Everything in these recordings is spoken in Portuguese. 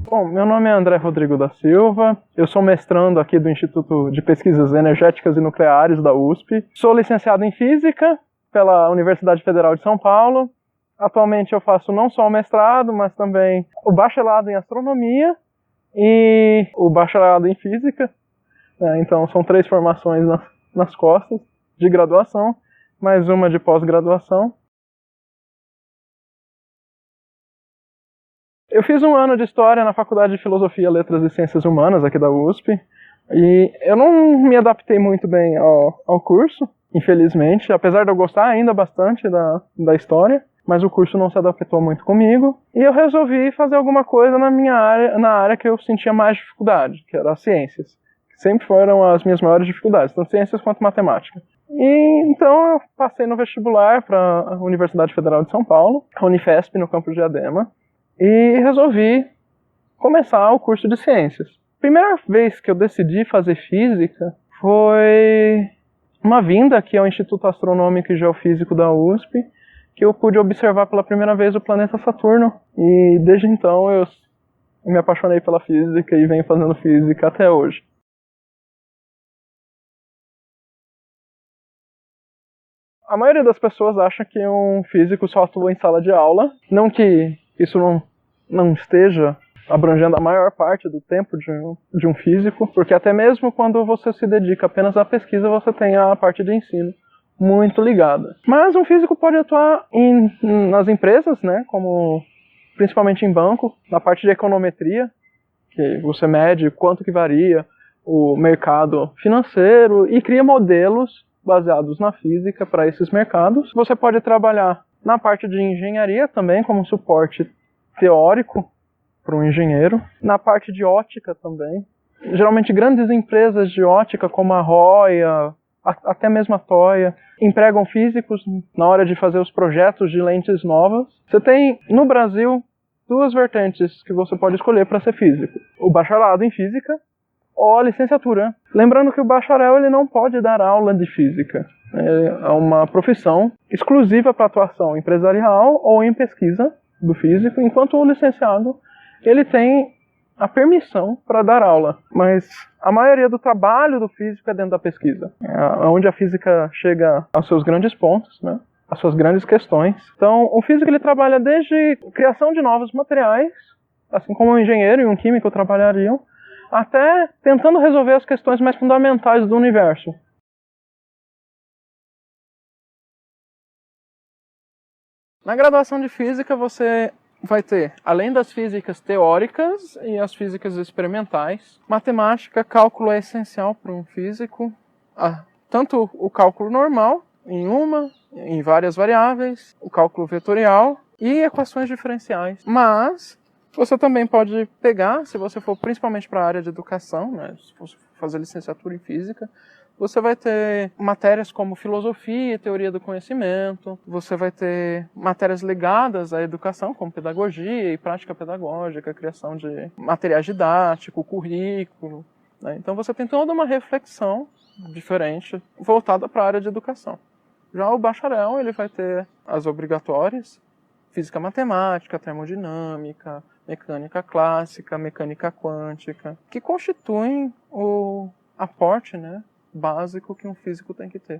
Bom, meu nome é André Rodrigo da Silva, eu sou mestrando aqui do Instituto de Pesquisas Energéticas e Nucleares da USP. Sou licenciado em Física pela Universidade Federal de São Paulo. Atualmente eu faço não só o mestrado, mas também o bacharelado em Astronomia e o bacharelado em Física. Então são 3 formações nas costas de graduação, mais uma de pós-graduação. Eu fiz um ano de História na Faculdade de Filosofia, Letras e Ciências Humanas aqui da USP, e eu não me adaptei muito bem ao curso, infelizmente, apesar de eu gostar ainda bastante da História, mas o curso não se adaptou muito comigo, e eu resolvi fazer alguma coisa na área que eu sentia mais dificuldade, que era as ciências, que sempre foram as minhas maiores dificuldades, tanto ciências quanto matemática. E então eu passei no vestibular para a Universidade Federal de São Paulo, a Unifesp, no campus Diadema, e resolvi começar o curso de ciências. A primeira vez que eu decidi fazer física foi uma vinda aqui ao Instituto Astronômico e Geofísico da USP, que eu pude observar pela primeira vez o planeta Saturno. E desde então eu me apaixonei pela física e venho fazendo física até hoje. A maioria das pessoas acha que um físico só atua em sala de aula, não que isso não esteja abrangendo a maior parte do tempo de um físico, porque até mesmo quando você se dedica apenas à pesquisa, você tem a parte de ensino muito ligada. Mas um físico pode atuar nas empresas, né, como principalmente em banco, na parte de econometria, que você mede quanto que varia o mercado financeiro e cria modelos baseados na física para esses mercados. Você pode trabalhar na parte de engenharia também, como suporte teórico para um engenheiro. Na parte de ótica também. Geralmente grandes empresas de ótica, como a Roya, até mesmo a Toya, empregam físicos na hora de fazer os projetos de lentes novas. Você tem, no Brasil, 2 vertentes que você pode escolher para ser físico. O bacharelado em física ou a licenciatura. Lembrando que o bacharel ele não pode dar aula de física. É uma profissão exclusiva para atuação empresarial ou em pesquisa do físico, enquanto o licenciado ele tem a permissão para dar aula. Mas a maioria do trabalho do físico é dentro da pesquisa. É onde a física chega aos seus grandes pontos, né? As suas grandes questões. Então, o físico ele trabalha desde criação de novos materiais, assim como um engenheiro e um químico trabalhariam, até tentando resolver as questões mais fundamentais do universo. Na graduação de física você vai ter, além das físicas teóricas e as físicas experimentais, matemática, cálculo é essencial para um físico, tanto o cálculo normal, em várias variáveis, o cálculo vetorial e equações diferenciais. Mas você também pode pegar, se você for principalmente para a área de educação, né, se você fazer licenciatura em física, você vai ter matérias como filosofia e teoria do conhecimento, você vai ter matérias ligadas à educação, como pedagogia e prática pedagógica, criação de materiais didáticos, currículo, né? Então você tem toda uma reflexão diferente voltada para a área de educação. Já o bacharel ele vai ter as obrigatórias, física matemática, termodinâmica, mecânica clássica, mecânica quântica, que constituem o aporte, né, básico que um físico tem que ter.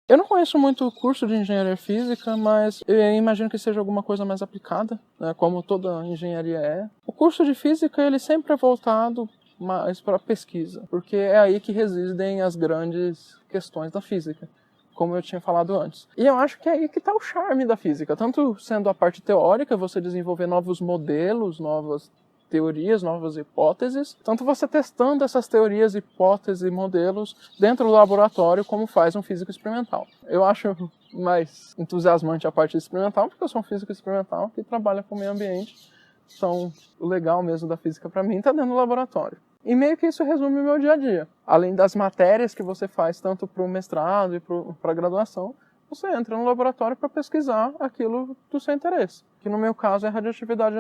Eu não conheço muito o curso de engenharia física, mas eu imagino que seja alguma coisa mais aplicada, né, como toda engenharia é. O curso de física ele sempre é voltado mais para a pesquisa, porque é aí que residem as grandes questões da física, como eu tinha falado antes. E eu acho que é aí que está o charme da física, tanto sendo a parte teórica, você desenvolver novos modelos, novas teorias, novas hipóteses, tanto você testando essas teorias, hipóteses e modelos dentro do laboratório, como faz um físico experimental. Eu acho mais entusiasmante a parte experimental, porque eu sou um físico experimental que trabalha com o meio ambiente, então o legal mesmo da física para mim está dentro do laboratório. E meio que isso resume o meu dia a dia. Além das matérias que você faz tanto para o mestrado e para a graduação, você entra no laboratório para pesquisar aquilo do seu interesse, que no meu caso é radioatividade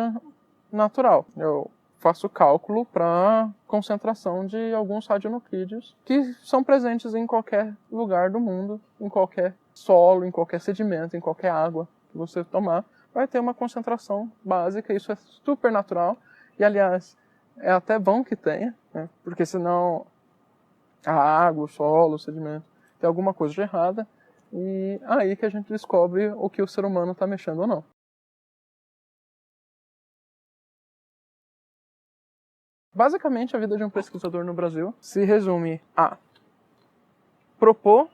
natural. Eu faço cálculo para concentração de alguns radionuclídeos que são presentes em qualquer lugar do mundo, em qualquer solo, em qualquer sedimento, em qualquer água que você tomar vai ter uma concentração básica, isso é super natural, e aliás, é até bom que tenha, né? Porque senão a água, o solo, o sedimento, tem alguma coisa de errada, e aí que a gente descobre o que o ser humano está mexendo ou não. Basicamente, a vida de um pesquisador no Brasil se resume a propor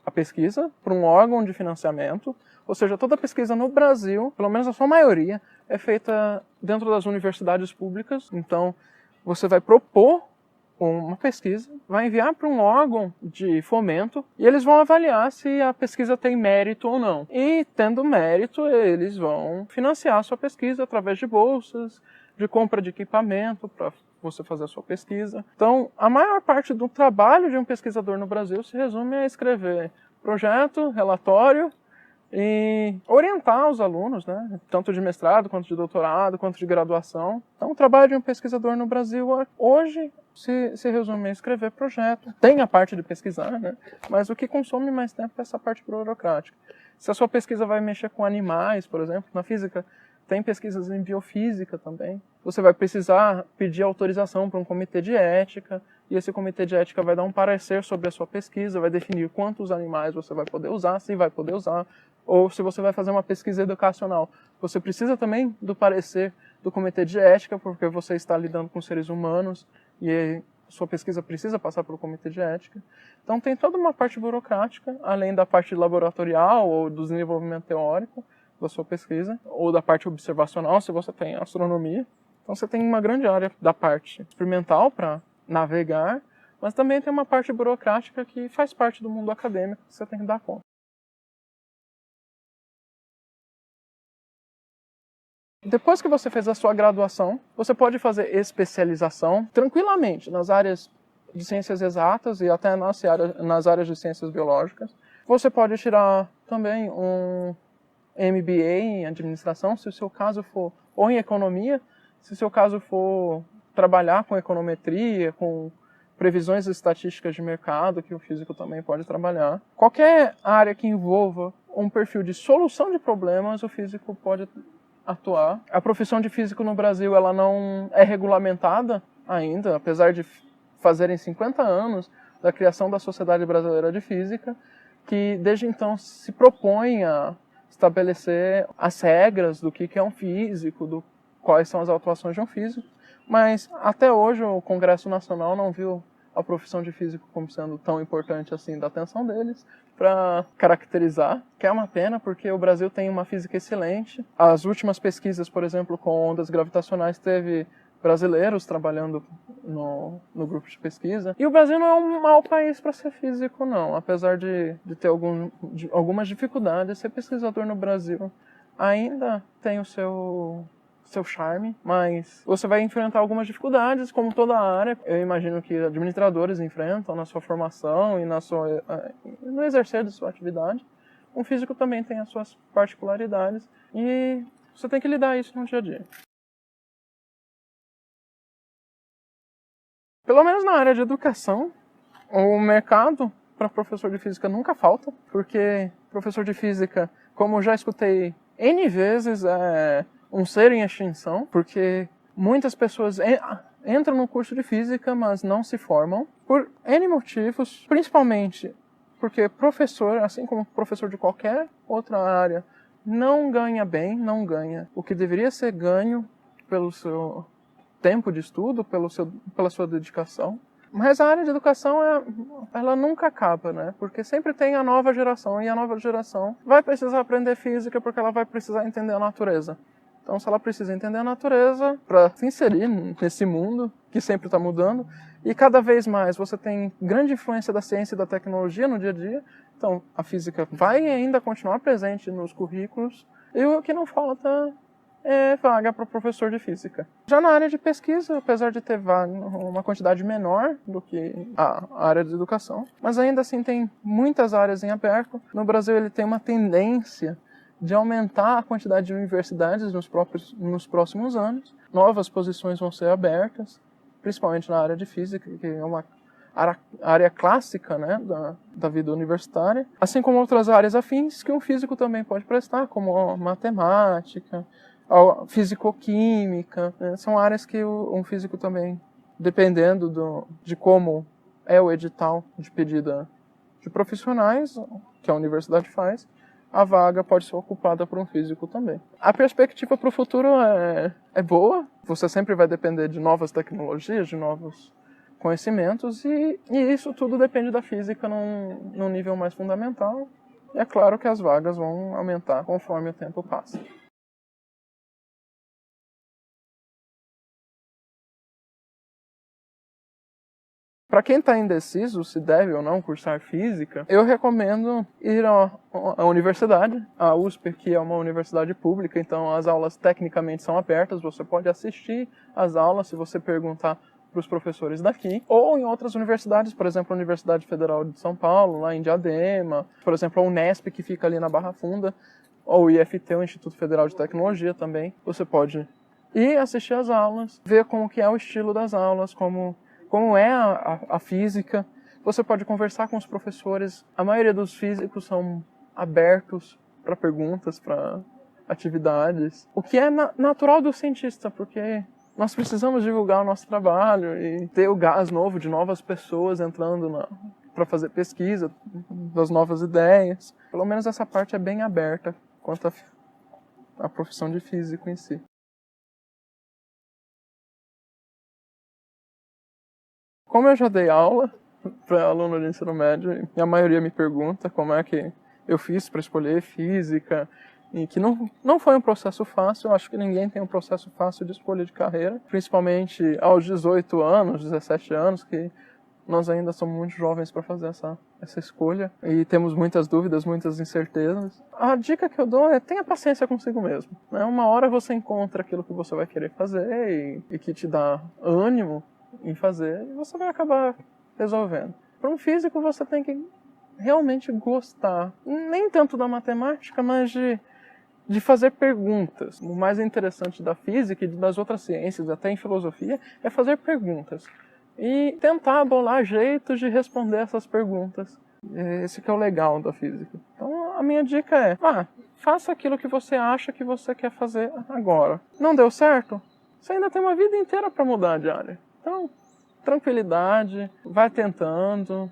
a pesquisa para um órgão de financiamento, ou seja, toda a pesquisa no Brasil, pelo menos a sua maioria, é feita dentro das universidades públicas. Então, você vai propor uma pesquisa, vai enviar para um órgão de fomento e eles vão avaliar se a pesquisa tem mérito ou não. E, tendo mérito, eles vão financiar a sua pesquisa através de bolsas, de compra de equipamento para você fazer a sua pesquisa. Então, a maior parte do trabalho de um pesquisador no Brasil se resume a escrever projeto, relatório e orientar os alunos, né? Tanto de mestrado, quanto de doutorado, quanto de graduação. Então, o trabalho de um pesquisador no Brasil hoje se resume a escrever projeto. Tem a parte de pesquisar, né? Mas o que consome mais tempo é essa parte burocrática. Se a sua pesquisa vai mexer com animais, por exemplo, na física, tem pesquisas em biofísica também. Você vai precisar pedir autorização para um comitê de ética, e esse comitê de ética vai dar um parecer sobre a sua pesquisa, vai definir quantos animais você vai poder usar, se vai poder usar, ou se você vai fazer uma pesquisa educacional. Você precisa também do parecer do comitê de ética, porque você está lidando com seres humanos, e sua pesquisa precisa passar pelo comitê de ética. Então tem toda uma parte burocrática, além da parte laboratorial ou do desenvolvimento teórico da sua pesquisa, ou da parte observacional, se você tem astronomia. Então você tem uma grande área da parte experimental para navegar, mas também tem uma parte burocrática que faz parte do mundo acadêmico que você tem que dar conta. Depois que você fez a sua graduação, você pode fazer especialização tranquilamente nas áreas de ciências exatas e até nas áreas de ciências biológicas. Você pode tirar também um MBA em administração, se o seu caso for, ou em economia, se o seu caso for trabalhar com econometria, com previsões estatísticas de mercado, que o físico também pode trabalhar. Qualquer área que envolva um perfil de solução de problemas, o físico pode atuar. A profissão de físico no Brasil ela não é regulamentada ainda, apesar de fazerem 50 anos da criação da Sociedade Brasileira de Física, que desde então se propõe a estabelecer as regras do que é um físico, quais são as atuações de um físico, mas até hoje o Congresso Nacional não viu a profissão de físico como sendo tão importante assim da atenção deles para caracterizar, que é uma pena porque o Brasil tem uma física excelente. As últimas pesquisas, por exemplo, com ondas gravitacionais teve brasileiros trabalhando no grupo de pesquisa. E o Brasil não é um mau país para ser físico, não. Apesar de ter algumas dificuldades, ser pesquisador no Brasil ainda tem o seu charme, mas você vai enfrentar algumas dificuldades, como toda a área. Eu imagino que administradores enfrentam na sua formação e no exercer de sua atividade. Um físico também tem as suas particularidades e você tem que lidar isso no dia a dia. Pelo menos na área de educação, o mercado para professor de física nunca falta, porque professor de física, como eu já escutei N vezes, é um ser em extinção, porque muitas pessoas entram no curso de física, mas não se formam, por N motivos, principalmente porque professor, assim como professor de qualquer outra área, não ganha bem, não ganha o que deveria ser ganho pelo seu tempo de estudo, pela sua dedicação. Mas a área de educação, ela nunca acaba, né? Porque sempre tem a nova geração, e a nova geração vai precisar aprender física porque ela vai precisar entender a natureza. Então, se ela precisa entender a natureza para se inserir nesse mundo que sempre está mudando, e cada vez mais você tem grande influência da ciência e da tecnologia no dia a dia, então a física vai ainda continuar presente nos currículos, e o que não falta é vaga para professor de física. Já na área de pesquisa, apesar de ter uma quantidade menor do que a área de educação, mas ainda assim tem muitas áreas em aberto. No Brasil ele tem uma tendência de aumentar a quantidade de universidades nos próximos anos. Novas posições vão ser abertas, principalmente na área de física, que é área clássica, né, da vida universitária, assim como outras áreas afins que um físico também pode prestar, como matemática, fisicoquímica, né? São áreas que um físico também, dependendo de como é o edital de pedida de profissionais, que a universidade faz, a vaga pode ser ocupada por um físico também. A perspectiva para o futuro é boa, você sempre vai depender de novas tecnologias, de novos conhecimentos, e isso tudo depende da física num nível mais fundamental. E é claro que as vagas vão aumentar conforme o tempo passa. Para quem está indeciso se deve ou não cursar física, eu recomendo ir à universidade, a USP, que é uma universidade pública, então as aulas tecnicamente são abertas, você pode assistir às aulas se você perguntar para os professores daqui, ou em outras universidades, por exemplo, a Universidade Federal de São Paulo, lá em Diadema, por exemplo, a Unesp, que fica ali na Barra Funda, ou o IFT, o Instituto Federal de Tecnologia também, você pode ir assistir às aulas, ver como que é o estilo das aulas, como é a física. Você pode conversar com os professores. A maioria dos físicos são abertos para perguntas, para atividades. O que é natural do cientista, porque nós precisamos divulgar o nosso trabalho e ter o gás novo de novas pessoas entrando para fazer pesquisa das novas ideias. Pelo menos essa parte é bem aberta quanto à profissão de físico em si. Como eu já dei aula para aluno de ensino médio, e a maioria me pergunta como é que eu fiz para escolher física, e que não foi um processo fácil. Eu acho que ninguém tem um processo fácil de escolha de carreira, principalmente aos 18 anos, 17 anos, que nós ainda somos muito jovens para fazer essa escolha, e temos muitas dúvidas, muitas incertezas. A dica que eu dou é: tenha paciência consigo mesmo, né? Uma hora você encontra aquilo que você vai querer fazer e que te dá ânimo em fazer, e você vai acabar resolvendo. Para um físico, você tem que realmente gostar, nem tanto da matemática, mas de fazer perguntas. O mais interessante da física e das outras ciências, até em filosofia, é fazer perguntas e tentar bolar jeitos de responder essas perguntas. Esse que é o legal da física. Então a minha dica é: faça aquilo que você acha que você quer fazer agora. Não deu certo? Você ainda tem uma vida inteira para mudar de área. Então, tranquilidade, vai tentando,